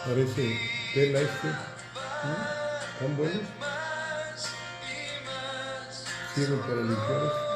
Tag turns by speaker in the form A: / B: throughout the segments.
A: Parece tela ¿no? Tan buenos. Sirven para limpiar esto.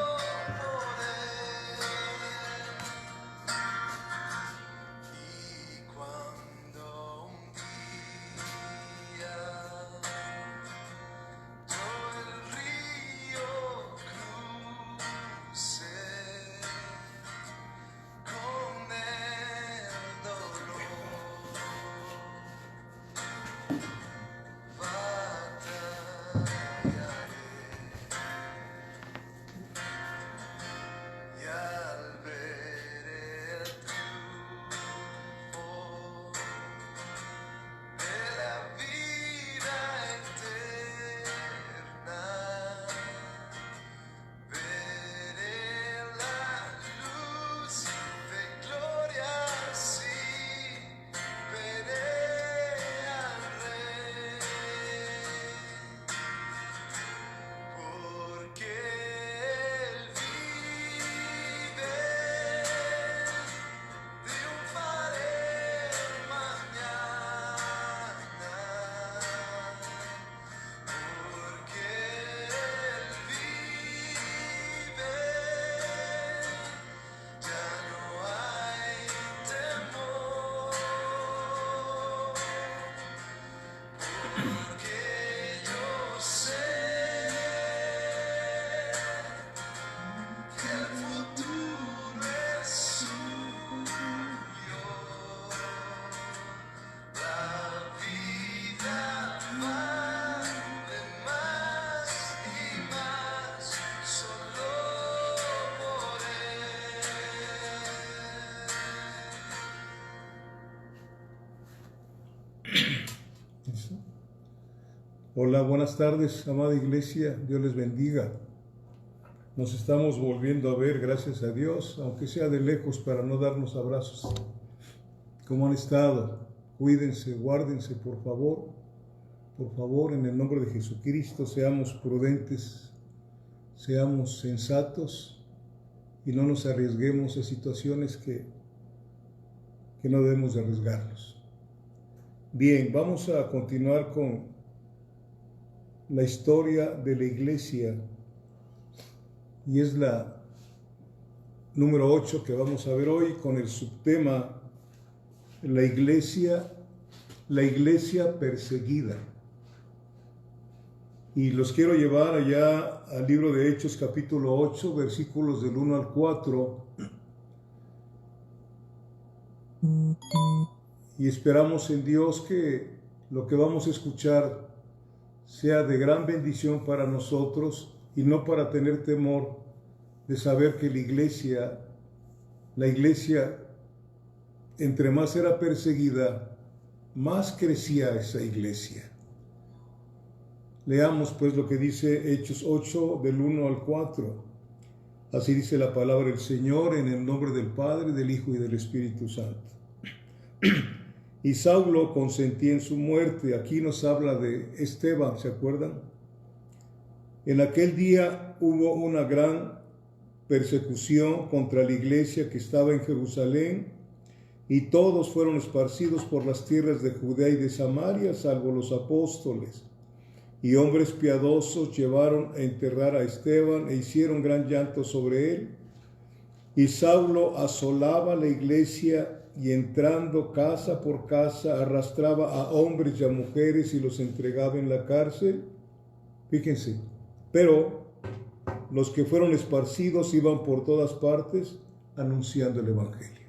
A: Hola, buenas tardes, amada iglesia, Dios les bendiga. Nos estamos volviendo a ver, gracias a Dios, aunque sea de lejos, para no darnos abrazos. ¿Cómo han estado? Cuídense, guárdense, por favor. Por favor, en el nombre de Jesucristo, seamos prudentes, seamos sensatos y no nos arriesguemos a situaciones que no debemos de arriesgarnos. Bien, vamos a continuar con la historia de la iglesia y es la número 8 que vamos a ver hoy con el subtema la iglesia perseguida. Y los quiero llevar allá al libro de Hechos capítulo 8 versículos del 1 al 4 y esperamos en Dios que lo que vamos a escuchar sea de gran bendición para nosotros y no para tener temor de saber que la iglesia, entre más era perseguida, más crecía esa iglesia. Leamos pues lo que dice Hechos 8 del 1 al 4. Así dice la palabra del Señor en el nombre del Padre, del Hijo y del Espíritu Santo. Y Saulo consentía en su muerte. Aquí nos habla de Esteban, ¿se acuerdan? En aquel día hubo una gran persecución contra la iglesia que estaba en Jerusalén, y todos fueron esparcidos por las tierras de Judea y de Samaria, salvo los apóstoles. Y hombres piadosos llevaron a enterrar a Esteban e hicieron gran llanto sobre él. Y Saulo asolaba la iglesia y entrando casa por casa arrastraba a hombres y a mujeres y los entregaba en la cárcel. Fíjense, pero los que fueron esparcidos iban por todas partes anunciando el evangelio.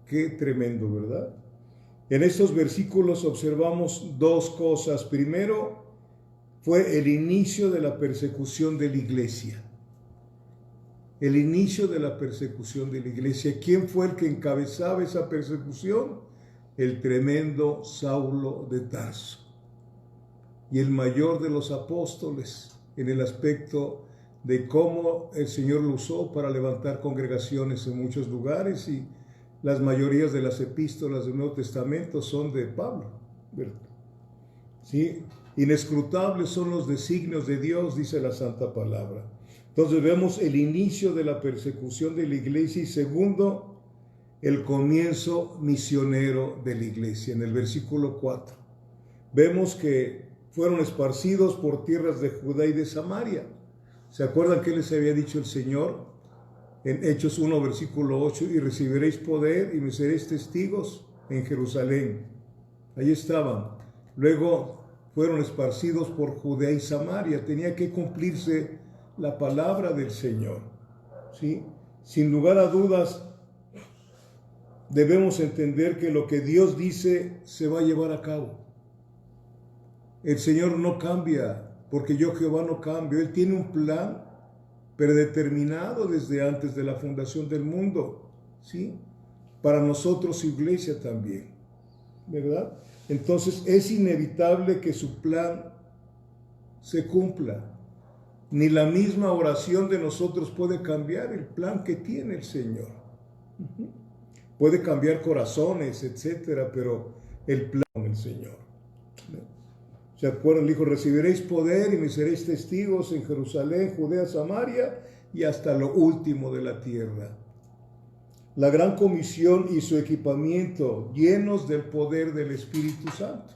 A: Qué tremendo, ¿verdad? En estos versículos observamos dos cosas. Primero, fue el inicio de la persecución de la iglesia. El inicio de la persecución de la iglesia. ¿Quién fue el que encabezaba esa persecución? El tremendo Saulo de Tarso. Y el mayor de los apóstoles, en el aspecto de cómo el Señor lo usó para levantar congregaciones en muchos lugares, y las mayorías de las epístolas del Nuevo Testamento son de Pablo, ¿verdad? ¿Sí? Inescrutables son los designios de Dios, dice la Santa Palabra. Entonces vemos el inicio de la persecución de la iglesia, y segundo, el comienzo misionero de la iglesia. En el versículo 4 vemos que fueron esparcidos por tierras de Judá y de Samaria. ¿Se acuerdan qué les había dicho el Señor? En Hechos 1, versículo 8, y recibiréis poder y me seréis testigos en Jerusalén. Ahí estaban. Luego fueron esparcidos por Judea y Samaria. Tenía que cumplirse la palabra del Señor, ¿sí? Sin lugar a dudas, debemos entender que lo que Dios dice se va a llevar a cabo. El Señor no cambia, porque yo Jehová no cambio. Él tiene un plan predeterminado desde antes de la fundación del mundo, ¿sí? Para nosotros, iglesia también, ¿verdad? Entonces es inevitable que su plan se cumpla. Ni la misma oración de nosotros puede cambiar el plan que tiene el Señor. Puede cambiar corazones, etcétera, pero el plan del Señor. ¿Se acuerdan? Dijo, recibiréis poder y me seréis testigos en Jerusalén, Judea, Samaria y hasta lo último de la tierra. La gran comisión y su equipamiento llenos del poder del Espíritu Santo.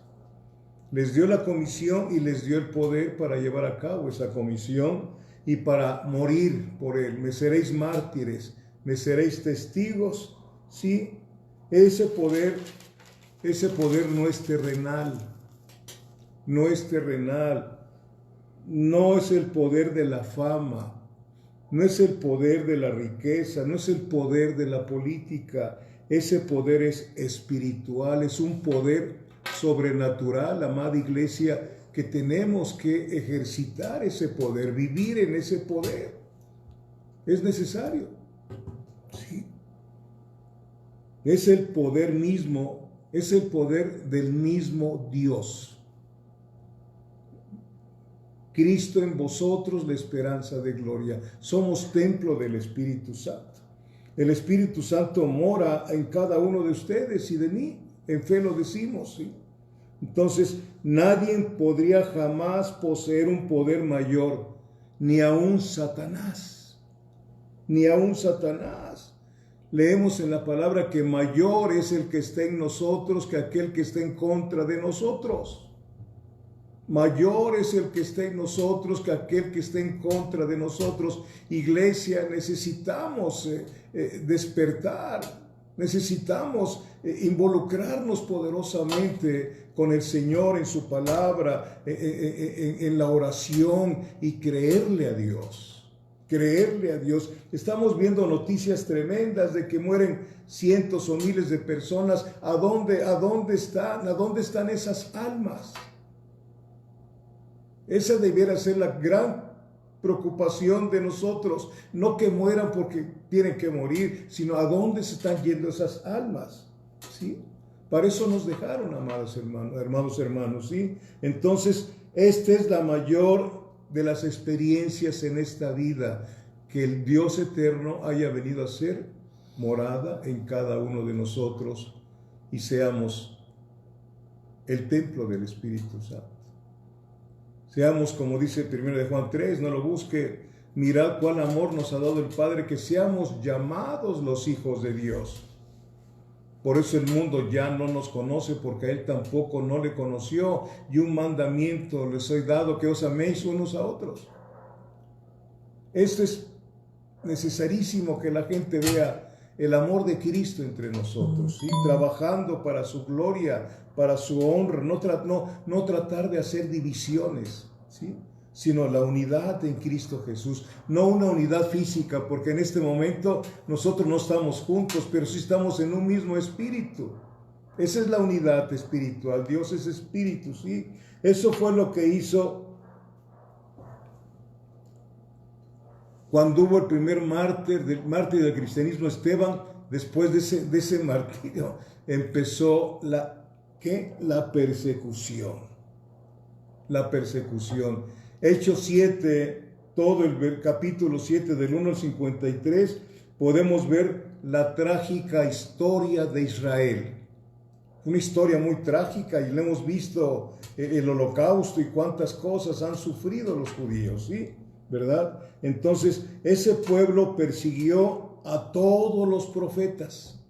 A: Les dio la comisión y les dio el poder para llevar a cabo esa comisión y para morir por él. Me seréis mártires, me seréis testigos. Sí, ese poder no es terrenal. No es terrenal, no es el poder de la fama, no es el poder de la riqueza, no es el poder de la política. Ese poder es espiritual, es un poder sobrenatural, amada iglesia, que tenemos que ejercitar ese poder, vivir en ese poder. Es necesario, ¿sí? Es el poder mismo, es el poder del mismo Dios. Cristo en vosotros, la esperanza de gloria. Somos templo del Espíritu Santo. El Espíritu Santo mora en cada uno de ustedes y de mí. En fe lo decimos, ¿sí? Entonces, nadie podría jamás poseer un poder mayor, ni aun Satanás. Ni aun Satanás. Leemos en la palabra que mayor es el que está en nosotros que aquel que está en contra de nosotros. Mayor es el que está en nosotros que aquel que está en contra de nosotros. Iglesia, necesitamos despertar, necesitamos involucrarnos poderosamente con el Señor en su palabra, en la oración y creerle a Dios. Creerle a Dios. Estamos viendo noticias tremendas de que mueren cientos o miles de personas. ¿A dónde están? ¿A dónde están esas almas? Esa debiera ser la gran preocupación de nosotros. No que mueran porque tienen que morir, sino a dónde se están yendo esas almas, ¿sí? Para eso nos dejaron, amados hermanos, ¿sí? Entonces, esta es la mayor de las experiencias en esta vida, que el Dios eterno haya venido a ser morada en cada uno de nosotros y seamos el templo del Espíritu Santo. Seamos, como dice 1 de Juan 3, no lo busque, mirad cuál amor nos ha dado el Padre, que seamos llamados los hijos de Dios. Por eso el mundo ya no nos conoce, porque a Él tampoco no le conoció, y un mandamiento les he dado, que os améis unos a otros. Esto es necesarísimo, que la gente vea el amor de Cristo entre nosotros, ¿sí? Trabajando para su gloria, para su honra, no tratar de hacer divisiones, ¿sí? Sino la unidad en Cristo Jesús, no una unidad física, porque en este momento nosotros no estamos juntos, pero sí estamos en un mismo espíritu. Esa es la unidad espiritual. Dios es espíritu, ¿sí? Eso fue lo que hizo cuando hubo el primer mártir del cristianismo, Esteban. Después de ese martirio empezó la persecución. La persecución. Hechos 7, todo el capítulo 7 del 1 al 53, podemos ver la trágica historia de Israel. Una historia muy trágica, y le hemos visto el holocausto y cuántas cosas han sufrido los judíos, ¿sí? ¿Verdad? Entonces, ese pueblo persiguió a todos los profetas.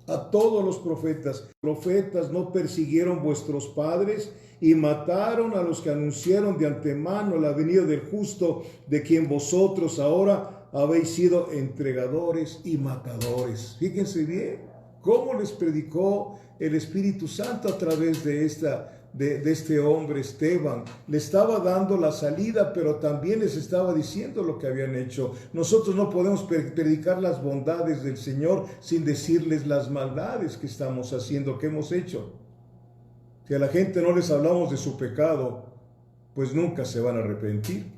A: a todos los profetas. Profetas no persiguieron vuestros padres y mataron a los que anunciaron de antemano la venida del justo, de quien vosotros ahora habéis sido entregadores y matadores. Fíjense bien cómo les predicó el Espíritu Santo a través de este hombre Esteban. Le estaba dando la salida, pero también les estaba diciendo lo que habían hecho. Nosotros no podemos predicar las bondades del Señor sin decirles las maldades que estamos haciendo, que hemos hecho. Si a la gente no les hablamos de su pecado, pues nunca se van a arrepentir.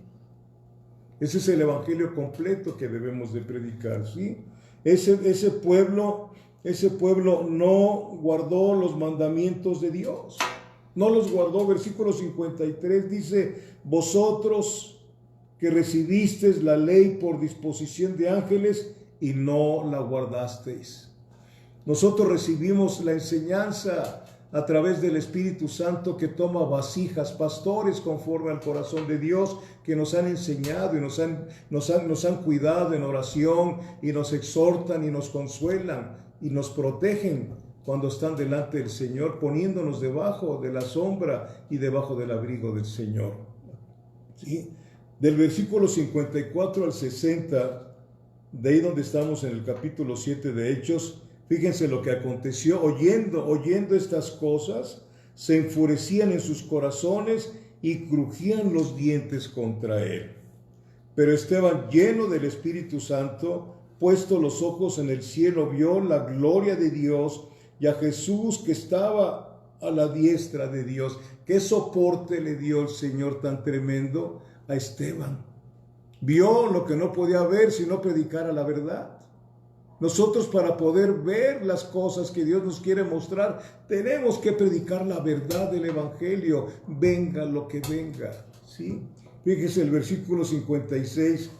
A: Ese es el evangelio completo que debemos de predicar, ¿sí? Ese pueblo no guardó los mandamientos de Dios. No los guardó. Versículo 53 dice: vosotros que recibisteis la ley por disposición de ángeles y no la guardasteis. Nosotros recibimos la enseñanza a través del Espíritu Santo, que toma vasijas, pastores conforme al corazón de Dios, que nos han enseñado y nos han cuidado en oración, y nos exhortan y nos consuelan y nos protegen cuando están delante del Señor, poniéndonos debajo de la sombra y debajo del abrigo del Señor. ¿Sí? Del versículo 54 al 60, de ahí donde estamos en el capítulo 7 de Hechos, fíjense lo que aconteció. Oyendo estas cosas, se enfurecían en sus corazones y crujían los dientes contra él. Pero Esteban, lleno del Espíritu Santo, puesto los ojos en el cielo, vio la gloria de Dios y a Jesús que estaba a la diestra de Dios. ¿Qué soporte le dio el Señor tan tremendo a Esteban? Vio lo que no podía ver si no predicara la verdad. Nosotros, para poder ver las cosas que Dios nos quiere mostrar, tenemos que predicar la verdad del Evangelio, venga lo que venga, ¿sí? Fíjese el versículo 56,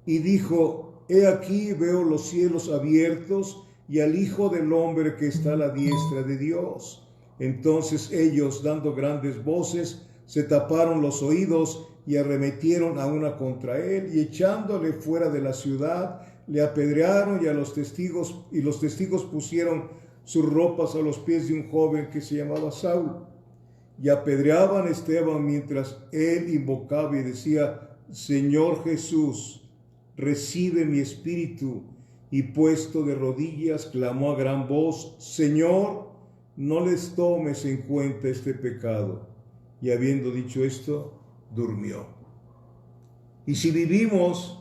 A: y dijo: he aquí veo los cielos abiertos y al Hijo del Hombre que está a la diestra de Dios. Entonces ellos, dando grandes voces, se taparon los oídos y arremetieron a una contra él, y echándole fuera de la ciudad, le apedrearon, y los testigos pusieron sus ropas a los pies de un joven que se llamaba Saulo. Y apedreaban a Esteban mientras él invocaba y decía: Señor Jesús, recibe mi espíritu. Y puesto de rodillas, clamó a gran voz: Señor, no les tomes en cuenta este pecado. Y habiendo dicho esto, durmió. Y si vivimos,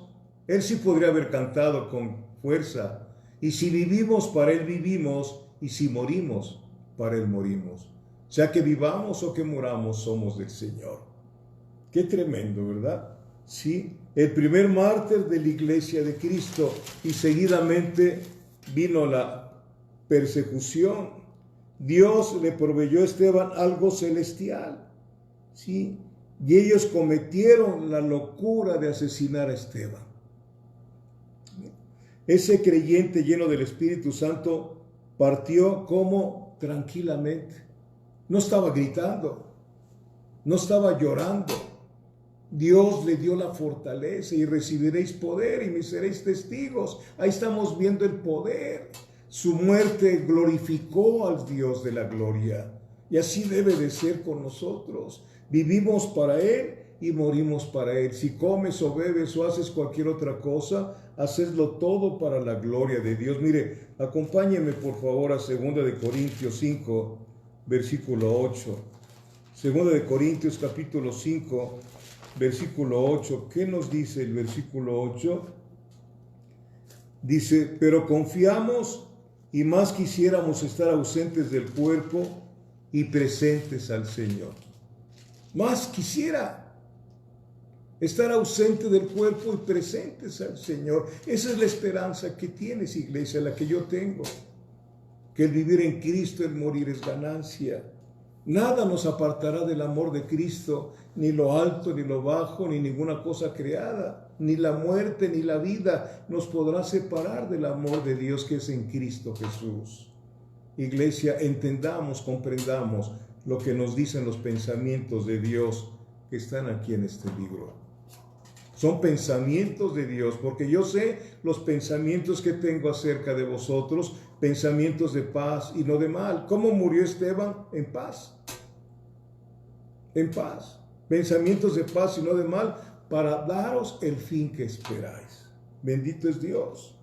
A: él sí podría haber cantado con fuerza: y si vivimos, para él vivimos, y si morimos, para él morimos. O sea, que vivamos o que muramos, somos del Señor. Qué tremendo, ¿verdad? Sí, el primer mártir de la iglesia de Cristo, y seguidamente vino la persecución. Dios le proveyó a Esteban algo celestial, ¿sí? Y ellos cometieron la locura de asesinar a Esteban. Ese creyente lleno del Espíritu Santo partió como tranquilamente. No estaba gritando, no estaba llorando. Dios le dio la fortaleza: y recibiréis poder y me seréis testigos. Ahí estamos viendo el poder. Su muerte glorificó al Dios de la gloria. Y así debe de ser con nosotros. Vivimos para Él y morimos para Él. Si comes o bebes o haces cualquier otra cosa, hacedlo todo para la gloria de Dios. Mire, acompáñeme por favor a 2 de Corintios 5, versículo 8. 2 de Corintios capítulo 5, versículo 8. ¿Qué nos dice el versículo 8? Dice: pero confiamos y más quisiéramos estar ausentes del cuerpo y presentes al Señor. Más quisiera estar ausente del cuerpo y presentes al Señor. Esa es la esperanza que tienes, iglesia, la que yo tengo. Que el vivir en Cristo, el morir es ganancia. Nada nos apartará del amor de Cristo, ni lo alto, ni lo bajo, ni ninguna cosa creada, ni la muerte, ni la vida nos podrá separar del amor de Dios que es en Cristo Jesús. Iglesia, entendamos, comprendamos lo que nos dicen los pensamientos de Dios que están aquí en este libro. son pensamientos de Dios, porque yo sé los pensamientos que tengo acerca de vosotros, pensamientos de paz y no de mal. ¿Cómo murió Esteban? En paz. En paz. Pensamientos de paz y no de mal, para daros el fin que esperáis. Bendito es Dios.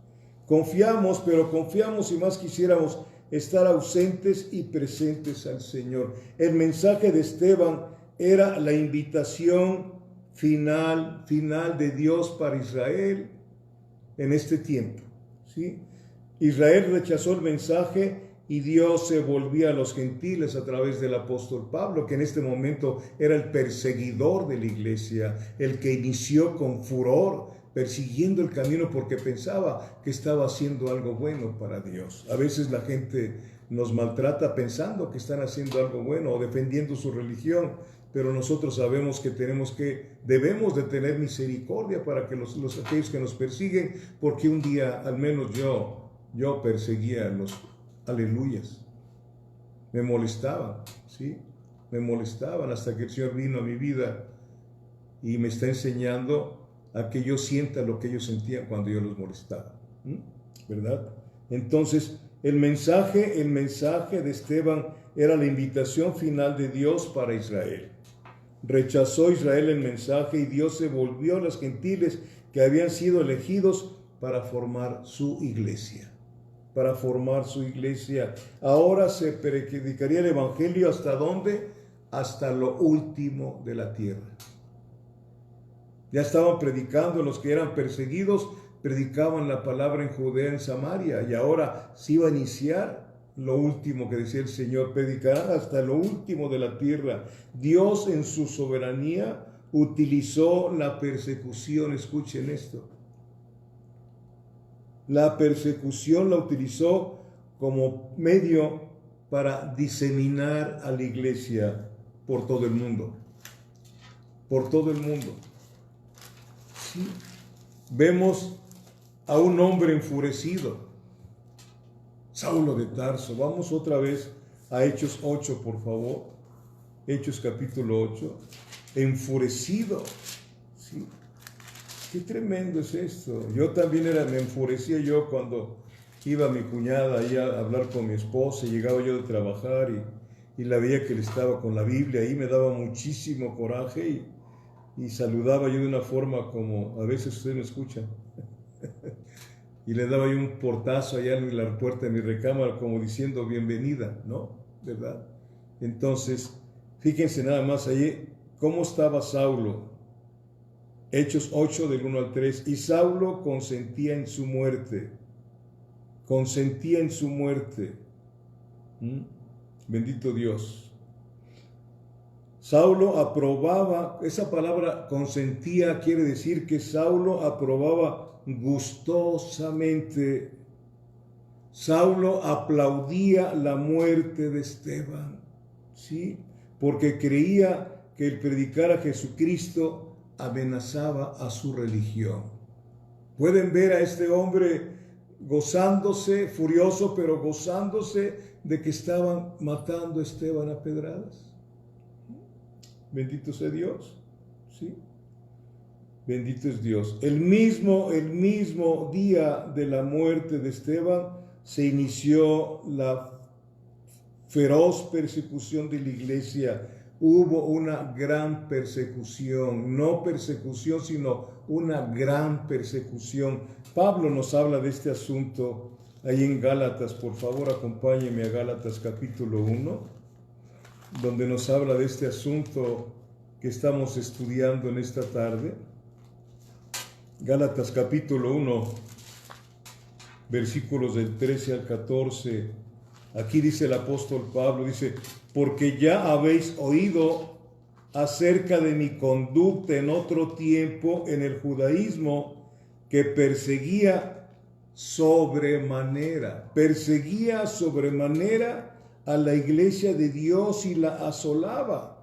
A: Confiamos, pero confiamos y más quisiéramos estar ausentes y presentes al Señor. El mensaje de Esteban era la invitación final de Dios para Israel en este tiempo, ¿sí? Israel rechazó el mensaje y Dios se volvía a los gentiles a través del apóstol Pablo, que en este momento era el perseguidor de la iglesia, el que inició con furor, persiguiendo el camino porque pensaba que estaba haciendo algo bueno para Dios. A veces la gente nos maltrata pensando que están haciendo algo bueno o defendiendo su religión, pero nosotros sabemos que debemos de tener misericordia para que aquellos que nos persiguen, porque un día, al menos yo perseguía a los aleluyas. Me molestaban, ¿sí? Me molestaban hasta que el Señor vino a mi vida y me está enseñando a que yo sienta lo que ellos sentían cuando yo los molestaba, ¿verdad? Entonces, el mensaje de Esteban era la invitación final de Dios para Israel. Rechazó Israel el mensaje y Dios se volvió a los gentiles que habían sido elegidos para formar su iglesia. Para formar su iglesia. Ahora se predicaría el evangelio ¿hasta dónde? Hasta lo último de la tierra. Ya estaban predicando, los que eran perseguidos predicaban la palabra en Judea, en Samaria, y ahora se iba a iniciar lo último que decía el Señor, predicarán hasta lo último de la tierra. Dios en su soberanía utilizó la persecución, escuchen esto. La persecución la utilizó como medio para diseminar a la iglesia por todo el mundo. Por todo el mundo. Sí. Vemos a un hombre enfurecido, Saulo de Tarso. Vamos otra vez a Hechos 8, por favor. Hechos capítulo 8. Enfurecido. ¿Sí? Qué tremendo es esto. Yo también me enfurecía yo cuando iba mi cuñada ahí a hablar con mi esposa. Llegaba yo de trabajar y la veía que él estaba con la Biblia. Ahí me daba muchísimo coraje y saludaba yo de una forma como a veces ustedes me escuchan. Y le daba yo un portazo allá en la puerta de mi recámara como diciendo bienvenida, ¿no? ¿Verdad? Entonces, fíjense nada más ahí cómo estaba Saulo. Hechos 8 del 1 al 3. Y Saulo consentía en su muerte. Consentía en su muerte. Bendito Dios. Saulo aprobaba, esa palabra consentía quiere decir que Saulo aprobaba gustosamente. Saulo aplaudía la muerte de Esteban, ¿sí? Porque creía que el predicar a Jesucristo amenazaba a su religión. Pueden ver a este hombre gozándose, furioso, pero gozándose de que estaban matando a Esteban a pedradas. Bendito sea Dios, ¿sí? Bendito es Dios. El mismo día de la muerte de Esteban se inició la feroz persecución de la iglesia. Hubo una gran persecución, no persecución, sino una gran persecución. Pablo nos habla de este asunto ahí en Gálatas. Por favor, acompáñeme a Gálatas capítulo 1, donde nos habla de este asunto que estamos estudiando en esta tarde. Gálatas capítulo 1, versículos del 13 al 14. Aquí dice el apóstol Pablo, dice, porque ya habéis oído acerca de mi conducta en otro tiempo en el judaísmo, que perseguía sobremanera a la iglesia de Dios y la asolaba.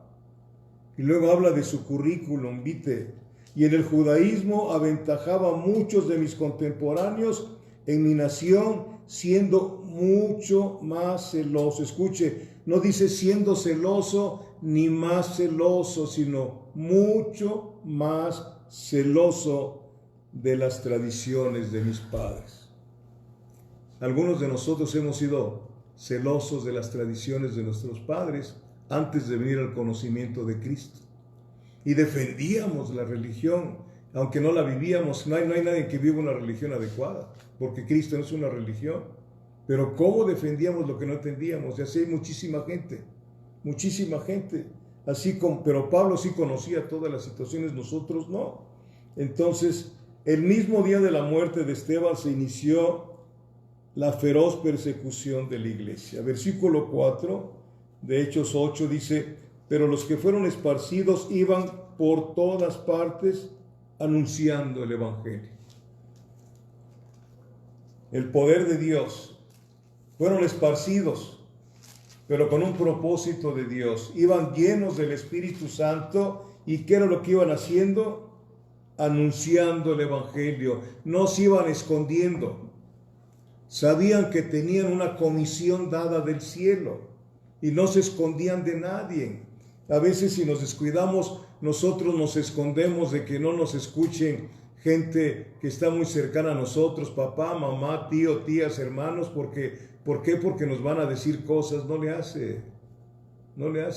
A: Y luego habla de su currículum, ¿viste? Y en el judaísmo aventajaba a muchos de mis contemporáneos en mi nación, siendo mucho más celoso. Escuche, no dice siendo celoso ni más celoso, sino mucho más celoso de las tradiciones de mis padres. Algunos de nosotros hemos sido celosos de las tradiciones de nuestros padres antes de venir al conocimiento de Cristo. Y defendíamos la religión, aunque no la vivíamos. No hay nadie que viva una religión adecuada, porque Cristo no es una religión. Pero ¿cómo defendíamos lo que no entendíamos? Y así hay muchísima gente. Pero Pablo sí conocía todas las situaciones, nosotros no. Entonces, el mismo día de la muerte de Esteban se inició la feroz persecución de la iglesia. Versículo 4 de Hechos 8 dice: pero los que fueron esparcidos iban por todas partes anunciando el Evangelio. El poder de Dios. Fueron esparcidos, pero con un propósito de Dios. Iban llenos del Espíritu Santo. ¿Y qué era lo que iban haciendo? Anunciando el Evangelio. No se iban escondiendo. Sabían que tenían una comisión dada del cielo y no se escondían de nadie. A veces, si nos descuidamos, nosotros nos escondemos de que no nos escuchen gente que está muy cercana a nosotros, papá, mamá, tío, tías, hermanos. ¿Por qué? Porque nos van a decir cosas. No le hace.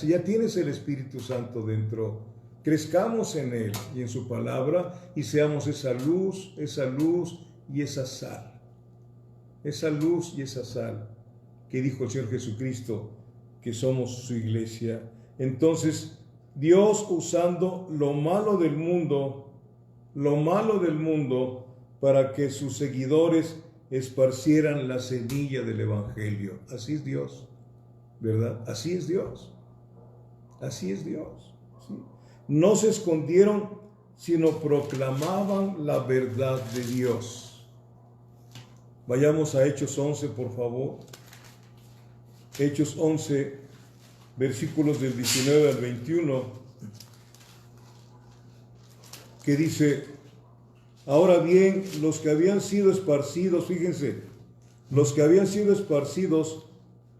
A: Ya tienes el Espíritu Santo dentro. Crezcamos en Él y en su palabra y seamos esa luz y esa sal. Esa luz y esa sal que dijo el Señor Jesucristo que somos su iglesia. Entonces, Dios, usando lo malo del mundo para que sus seguidores esparcieran la semilla del Evangelio. Así es Dios, ¿verdad? Así es Dios. ¿Sí? No se escondieron, sino proclamaban la verdad de Dios. Vayamos a Hechos 11, por favor. Hechos 11, versículos del 19 al 21, que dice: ahora bien, los que habían sido esparcidos, fíjense, los que habían sido esparcidos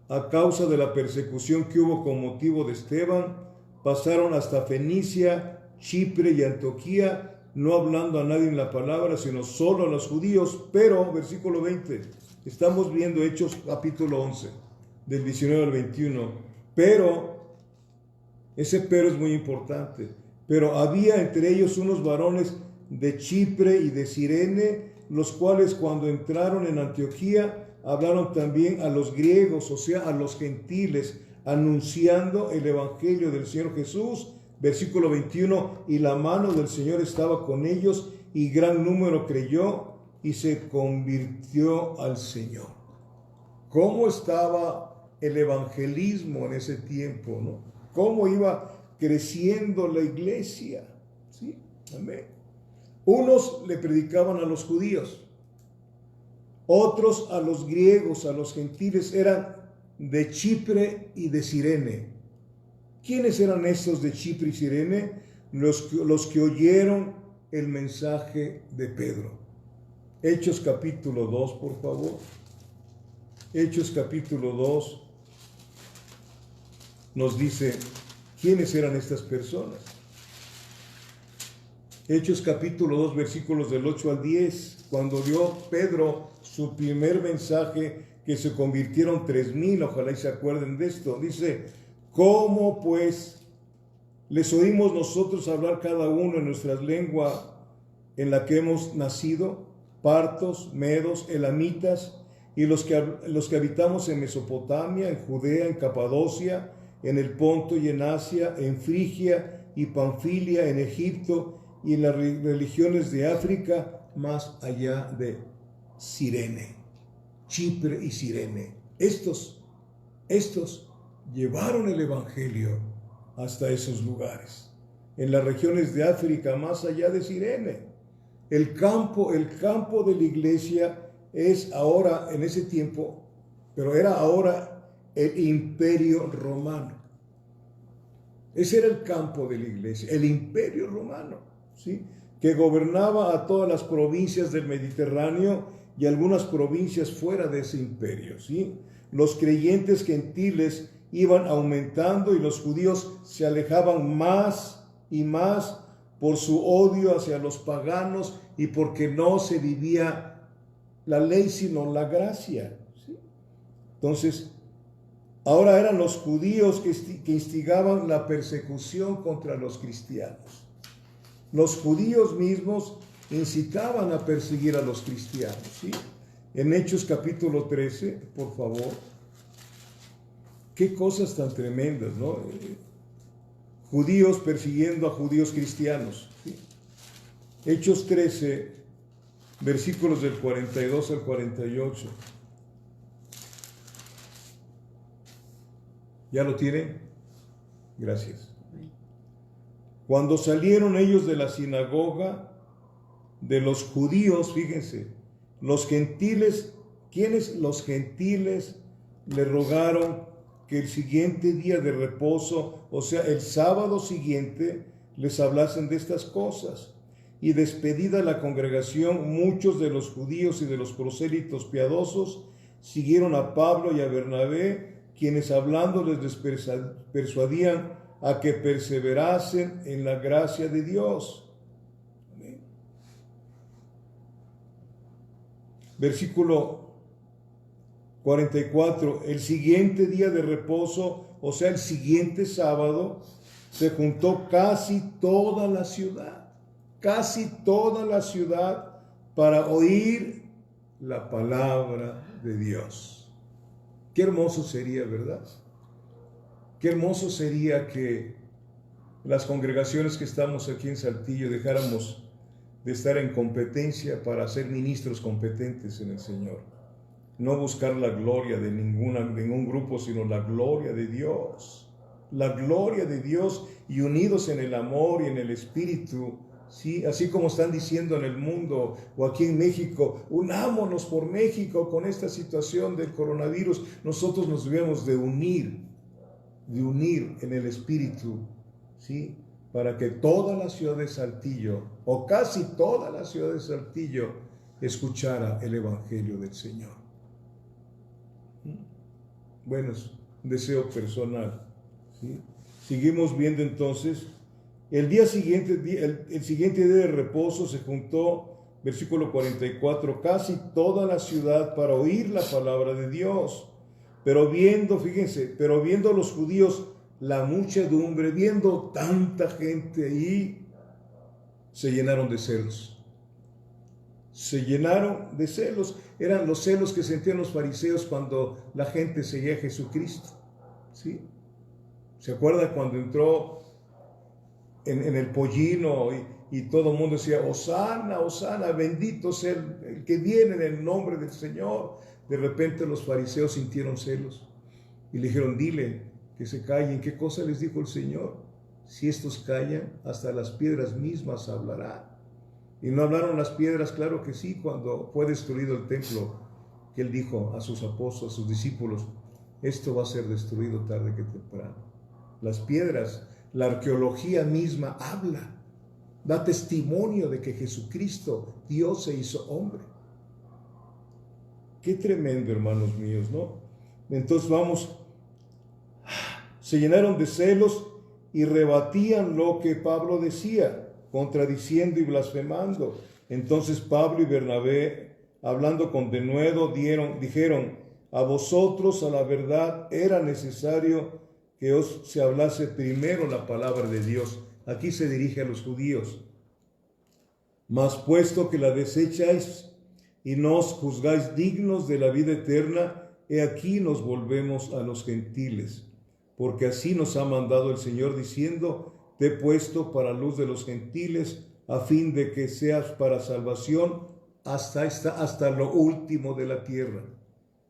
A: a causa de la persecución que hubo con motivo de Esteban, pasaron hasta Fenicia, Chipre y Antioquía, no hablando a nadie en la palabra, sino solo a los judíos. Pero, versículo 20, estamos viendo Hechos capítulo 11, del 19 al 21, pero, ese pero es muy importante, pero había entre ellos unos varones de Chipre y de Cirene, los cuales cuando entraron en Antioquía, hablaron también a los griegos, o sea, a los gentiles, anunciando el Evangelio del Señor Jesús. Versículo 21, y la mano del Señor estaba con ellos, y gran número creyó y se convirtió al Señor. ¿Cómo estaba el evangelismo en ese tiempo, no? ¿Cómo iba creciendo la iglesia? ¿Sí? Amén. Unos le predicaban a los judíos, otros a los griegos, a los gentiles. Eran de Chipre y de Cirene. ¿Quiénes eran estos de Chipre y Cirene? Los que oyeron el mensaje de Pedro. Hechos capítulo 2, por favor. Hechos capítulo 2 nos dice quiénes eran estas personas. Hechos capítulo 2, versículos del 8 al 10, cuando dio Pedro su primer mensaje, que se convirtieron 3,000, ojalá y se acuerden de esto. Dice: ¿cómo pues les oímos nosotros hablar cada uno en nuestra lengua en la que hemos nacido? Partos, medos, elamitas, y los que habitamos en Mesopotamia, en Judea, en Capadocia, en el Ponto y en Asia, en Frigia y Panfilia, en Egipto y en las regiones de África, más allá de Cirene. Chipre y Cirene. Estos llevaron el Evangelio hasta esos lugares, en las regiones de África, más allá de Cirene. El campo de la iglesia es ahora, en ese tiempo, pero era ahora el Imperio Romano. Ese era el campo de la iglesia, el Imperio Romano, ¿sí? Que gobernaba a todas las provincias del Mediterráneo y algunas provincias fuera de ese imperio, ¿sí? Los creyentes gentiles iban aumentando y los judíos se alejaban más y más por su odio hacia los paganos y porque no se vivía la ley sino la gracia. ¿Sí? Entonces, ahora eran los judíos que instigaban la persecución contra los cristianos. Los judíos mismos incitaban a perseguir a los cristianos. ¿Sí? En Hechos capítulo 13, por favor. Qué cosas tan tremendas, ¿no? Judíos persiguiendo a judíos cristianos. ¿Sí? Hechos 13, versículos del 42 al 48. ¿Ya lo tienen? Gracias. Cuando salieron ellos de la sinagoga de los judíos, fíjense, los gentiles, ¿quiénes? Los gentiles le rogaron que el siguiente día de reposo, o sea, el sábado siguiente, les hablasen de estas cosas. Y despedida la congregación, muchos de los judíos y de los prosélitos piadosos siguieron a Pablo y a Bernabé, quienes hablándoles les persuadían a que perseverasen en la gracia de Dios. Amén. Versículo 44, el siguiente día de reposo, o sea, el siguiente sábado, se juntó casi toda la ciudad para oír la palabra de Dios. Qué hermoso sería, ¿verdad? Qué hermoso sería que las congregaciones que estamos aquí en Saltillo dejáramos de estar en competencia para ser ministros competentes en el Señor. No buscar la gloria de ningún grupo, sino la gloria de Dios. La gloria de Dios y unidos en el amor y en el Espíritu. ¿Sí? Así como están diciendo en el mundo o aquí en México, unámonos por México con esta situación del coronavirus. Nosotros nos debemos de unir en el Espíritu, ¿sí? Para que toda la ciudad de Saltillo, o casi toda la ciudad de Saltillo, escuchara el Evangelio del Señor. Bueno, es un deseo personal, ¿sí? Seguimos viendo entonces. El siguiente día de reposo se juntó, versículo 44, casi toda la ciudad para oír la palabra de Dios. Pero viendo los judíos la muchedumbre, viendo tanta gente ahí, se llenaron de celos. Eran los celos que sentían los fariseos cuando la gente seguía a Jesucristo. ¿Sí? ¿Se acuerda cuando entró en el pollino y todo el mundo decía, Hosana, Hosana, bendito sea el que viene en el nombre del Señor? De repente los fariseos sintieron celos y le dijeron, dile que se callen. ¿Qué cosa les dijo el Señor? Si estos callan, hasta las piedras mismas hablarán. Y no hablaron las piedras, claro que sí, cuando fue destruido el templo, que Él dijo a sus apóstoles, a sus discípulos, esto va a ser destruido tarde que temprano. Las piedras, la arqueología misma habla, da testimonio de que Jesucristo, Dios, se hizo hombre. Qué tremendo, hermanos míos, ¿no? Entonces se llenaron de celos y rebatían lo que Pablo decía, contradiciendo y blasfemando. Entonces Pablo y Bernabé, hablando con denuedo, dijeron, a vosotros a la verdad era necesario que os se hablase primero la palabra de Dios. Aquí se dirige a los judíos. Mas puesto que la desecháis y no os juzgáis dignos de la vida eterna, he aquí nos volvemos a los gentiles. Porque así nos ha mandado el Señor diciendo, te he puesto para luz de los gentiles, a fin de que seas para salvación hasta lo último de la tierra.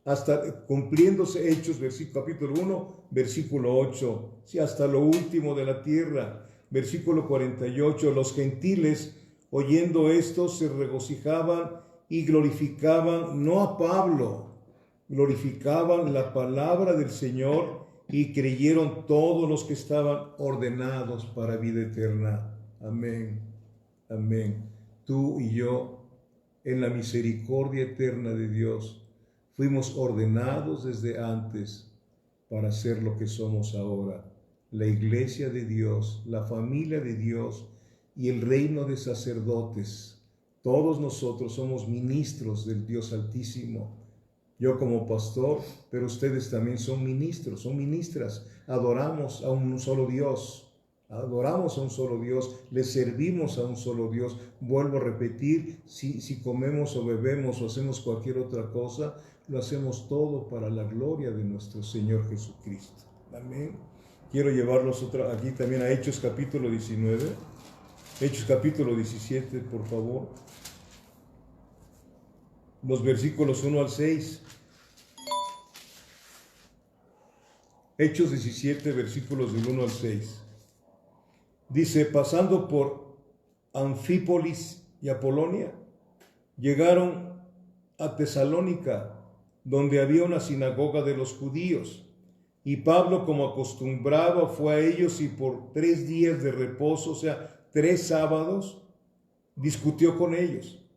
A: Hasta cumpliéndose Hechos, capítulo 1, versículo 8. Sí, hasta lo último de la tierra. Versículo 48. Los gentiles, oyendo esto, se regocijaban y glorificaban, no a Pablo, glorificaban la palabra del Señor, y creyeron todos los que estaban ordenados para vida eterna. Amén. Amén. Tú y yo, en la misericordia eterna de Dios, fuimos ordenados desde antes para ser lo que somos ahora, la iglesia de Dios, la familia de Dios, y el reino de sacerdotes. Todos nosotros somos ministros del Dios Altísimo. Yo como pastor, pero ustedes también son ministros, son ministras. Adoramos a un solo Dios. Adoramos a un solo Dios, le servimos a un solo Dios. Vuelvo a repetir, si comemos o bebemos o hacemos cualquier otra cosa, lo hacemos todo para la gloria de nuestro Señor Jesucristo. Amén. Quiero llevarlos aquí también a Hechos capítulo 19, Hechos capítulo 17, por favor. Los versículos 1 al 6. Hechos 17, versículos del 1 al 6. Dice, pasando por Anfípolis y Apolonia, llegaron a Tesalónica, donde había una sinagoga de los judíos. Y Pablo, como acostumbraba, fue a ellos y por 3 días de reposo, o sea, 3 sábados, discutió con ellos,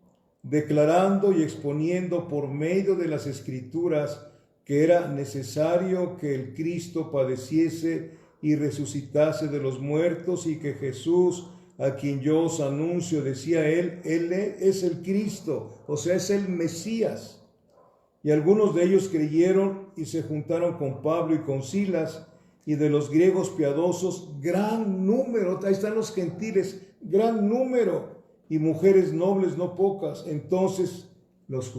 A: declarando y exponiendo por medio de las Escrituras que era necesario que el Cristo padeciese y resucitase de los muertos, y que Jesús, a quien yo os anuncio, decía él es el Cristo, o sea, es el Mesías. Y algunos de ellos creyeron y se juntaron con Pablo y con Silas, y de los griegos piadosos, gran número, ahí están los gentiles, gran número, y mujeres nobles no pocas. Entonces los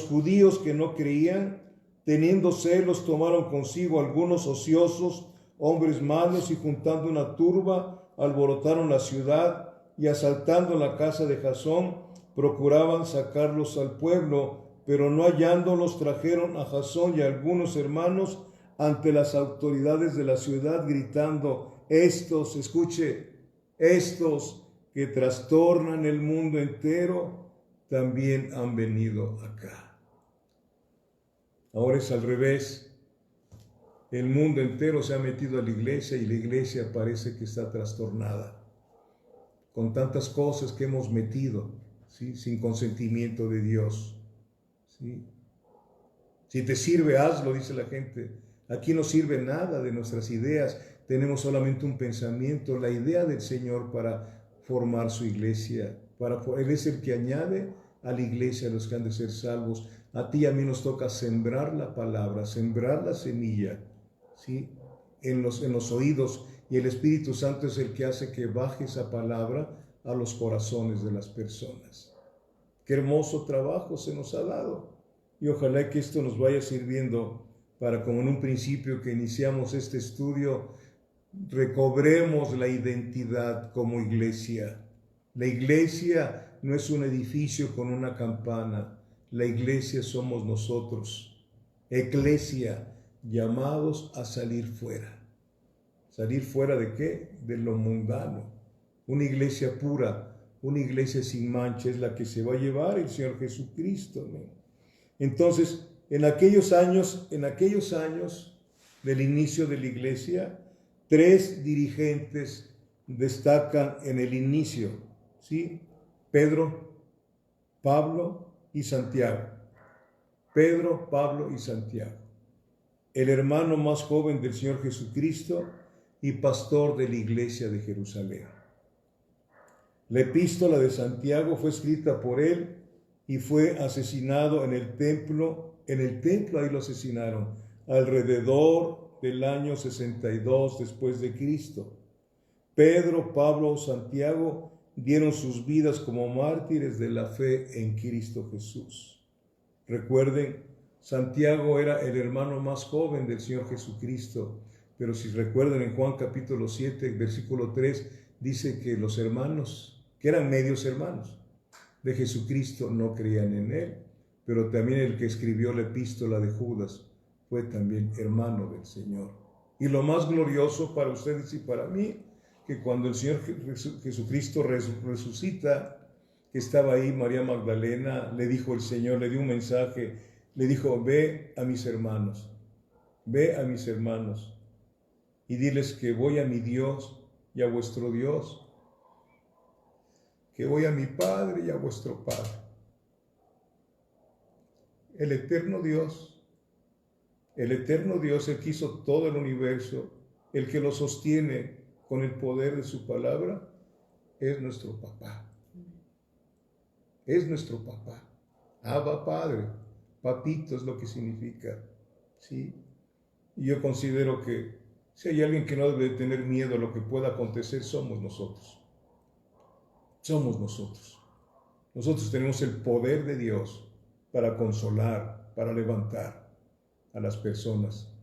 A: judíos que no creían, teniendo celos, tomaron consigo algunos ociosos, hombres malos, y juntando una turba, alborotaron la ciudad, y asaltando la casa de Jasón, procuraban sacarlos al pueblo, pero no hallándolos, trajeron a Jasón y a algunos hermanos ante las autoridades de la ciudad, gritando, estos que trastornan el mundo entero, también han venido acá. Ahora es al revés. El mundo entero se ha metido a la iglesia y la iglesia parece que está trastornada con tantas cosas que hemos metido, ¿sí? Sin consentimiento de Dios, ¿sí? Si te sirve, hazlo, dice la gente. Aquí no sirve nada de nuestras ideas. Tenemos solamente un pensamiento, la idea del Señor para formar su iglesia. Él es el que añade a la iglesia a los que han de ser salvos. A ti y a mí nos toca sembrar la palabra, sembrar la semilla, ¿sí? en los oídos, y el Espíritu Santo es el que hace que baje esa palabra a los corazones de las personas. Qué hermoso trabajo se nos ha dado, y ojalá que esto nos vaya sirviendo para, como en un principio que iniciamos este estudio, recobremos la identidad como iglesia. La iglesia no es un edificio con una campana. La iglesia somos nosotros, eclesia, llamados a salir fuera. ¿Salir fuera de qué? De lo mundano. Una iglesia pura, una iglesia sin mancha es la que se va a llevar el Señor Jesucristo, ¿no? Entonces, en aquellos años del inicio de la iglesia, 3 dirigentes destacan en el inicio, ¿sí? Pedro, Pablo y Santiago. Pedro, Pablo y Santiago. El hermano más joven del Señor Jesucristo y pastor de la iglesia de Jerusalén. La epístola de Santiago fue escrita por él y fue asesinado en el templo. Ahí lo asesinaron, alrededor del año 62 después de Cristo. Pedro, Pablo, Santiago dieron sus vidas como mártires de la fe en Cristo Jesús. Recuerden, Santiago era el hermano más joven del Señor Jesucristo, pero si recuerdan en Juan capítulo 7, versículo 3, dice que los hermanos, que eran medios hermanos de Jesucristo, no creían en él, pero también el que escribió la epístola de Judas fue también hermano del Señor. Y lo más glorioso para ustedes y para mí, que cuando el Señor Jesucristo resucita, que estaba ahí María Magdalena, le dijo el Señor, le dio un mensaje, le dijo, ve a mis hermanos, y diles que voy a mi Dios y a vuestro Dios, que voy a mi Padre y a vuestro Padre. El eterno Dios, el que hizo todo el universo, el que lo sostiene con el poder de su palabra, es nuestro papá. Es nuestro papá. Abba Padre. Papito es lo que significa. ¿Sí? Y yo considero que si hay alguien que no debe tener miedo a lo que pueda acontecer, somos nosotros. Somos nosotros. Nosotros tenemos el poder de Dios para consolar, para levantar a las personas.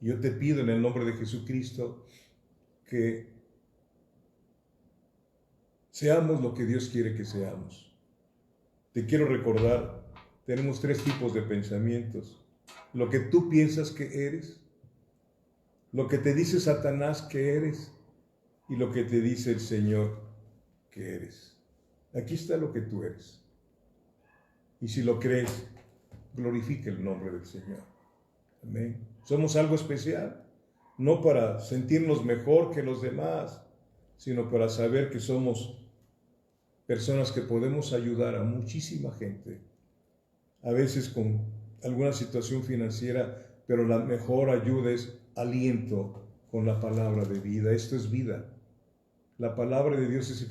A: Yo te pido en el nombre de Jesucristo que seamos lo que Dios quiere que seamos. Te quiero recordar, tenemos 3 tipos de pensamientos. Lo que tú piensas que eres, lo que te dice Satanás que eres y lo que te dice el Señor que eres. Aquí está lo que tú eres. Y si lo crees, glorifica el nombre del Señor. Amén. Somos algo especial, no para sentirnos mejor que los demás, sino para saber que somos personas que podemos ayudar a muchísima gente, a veces con alguna situación financiera, pero la mejor ayuda es aliento con la palabra de vida. Esto es vida. La palabra de Dios es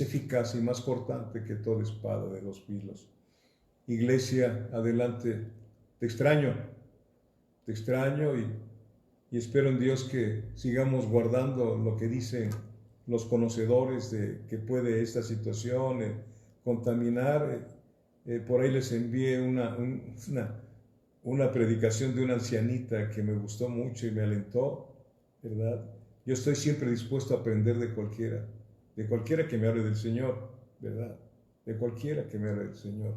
A: eficaz y más cortante que toda espada de 2 filos. Iglesia, adelante. Te extraño y espero en Dios que sigamos guardando lo que dicen los conocedores de que puede esta situación contaminar. Por ahí les envié una predicación de una ancianita que me gustó mucho y me alentó, ¿verdad? Yo estoy siempre dispuesto a aprender de cualquiera que me hable del Señor, ¿verdad? De cualquiera que me hable del Señor,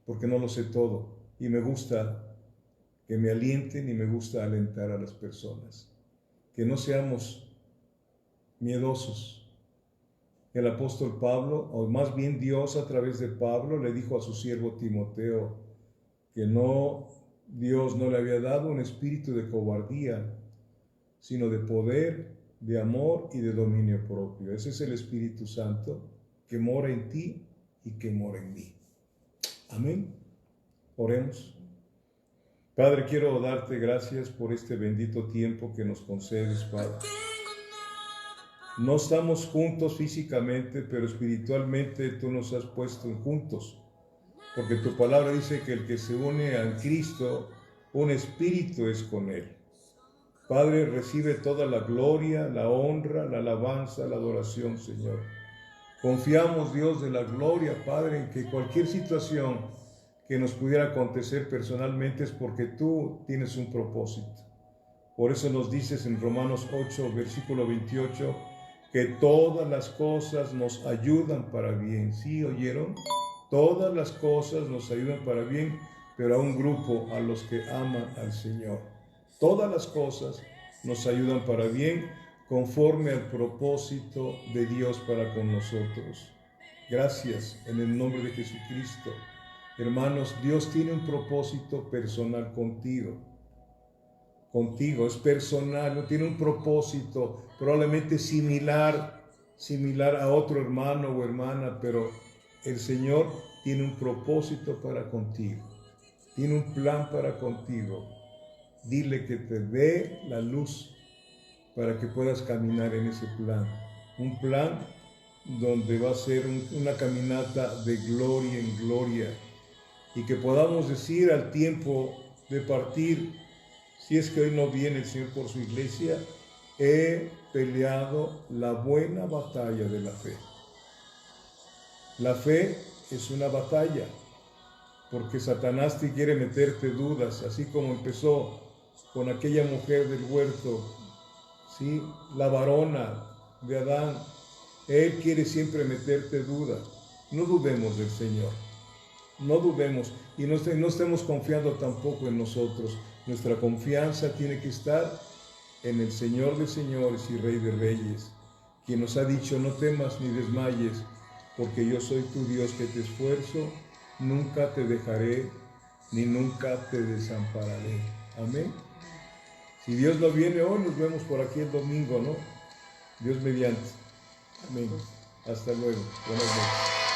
A: porque no lo sé todo y me gusta que me alienten y me gusta alentar a las personas. Que no seamos miedosos. El apóstol Pablo, o más bien Dios a través de Pablo, le dijo a su siervo Timoteo que Dios no le había dado un espíritu de cobardía, sino de poder, de amor y de dominio propio. Ese es el Espíritu Santo que mora en ti y que mora en mí. Amén. Oremos. Padre, quiero darte gracias por este bendito tiempo que nos concedes, Padre. No estamos juntos físicamente, pero espiritualmente tú nos has puesto juntos, porque tu palabra dice que el que se une a Cristo, un espíritu es con él. Padre, recibe toda la gloria, la honra, la alabanza, la adoración, Señor. Confiamos, Dios de la gloria, Padre, en que cualquier situación que nos pudiera acontecer personalmente es porque tú tienes un propósito. Por eso nos dices en Romanos 8, versículo 28, que todas las cosas nos ayudan para bien. ¿Sí oyeron? Todas las cosas nos ayudan para bien, pero a un grupo, a los que aman al Señor. Todas las cosas nos ayudan para bien, conforme al propósito de Dios para con nosotros. Gracias en el nombre de Jesucristo. Hermanos, Dios tiene un propósito personal contigo. Contigo, es personal, no tiene un propósito probablemente similar a otro hermano o hermana, pero el Señor tiene un propósito para contigo. Tiene un plan para contigo. Dile que te dé la luz para que puedas caminar en ese plan. Un plan donde va a ser una caminata de gloria en gloria. Y que podamos decir al tiempo de partir, si es que hoy no viene el Señor por su iglesia, he peleado la buena batalla de la fe. La fe es una batalla, porque Satanás te quiere meterte dudas, así como empezó con aquella mujer del huerto, ¿sí? La varona de Adán. Él quiere siempre meterte dudas. No dudemos del Señor. No dudemos y no estemos confiando tampoco en nosotros. Nuestra confianza tiene que estar en el Señor de señores y Rey de reyes, quien nos ha dicho: no temas ni desmayes, porque yo soy tu Dios que te esfuerzo, nunca te dejaré ni nunca te desampararé. Amén. Si Dios no viene hoy, nos vemos por aquí el domingo, ¿no? Dios mediante. Amén. Hasta luego. Buenas noches.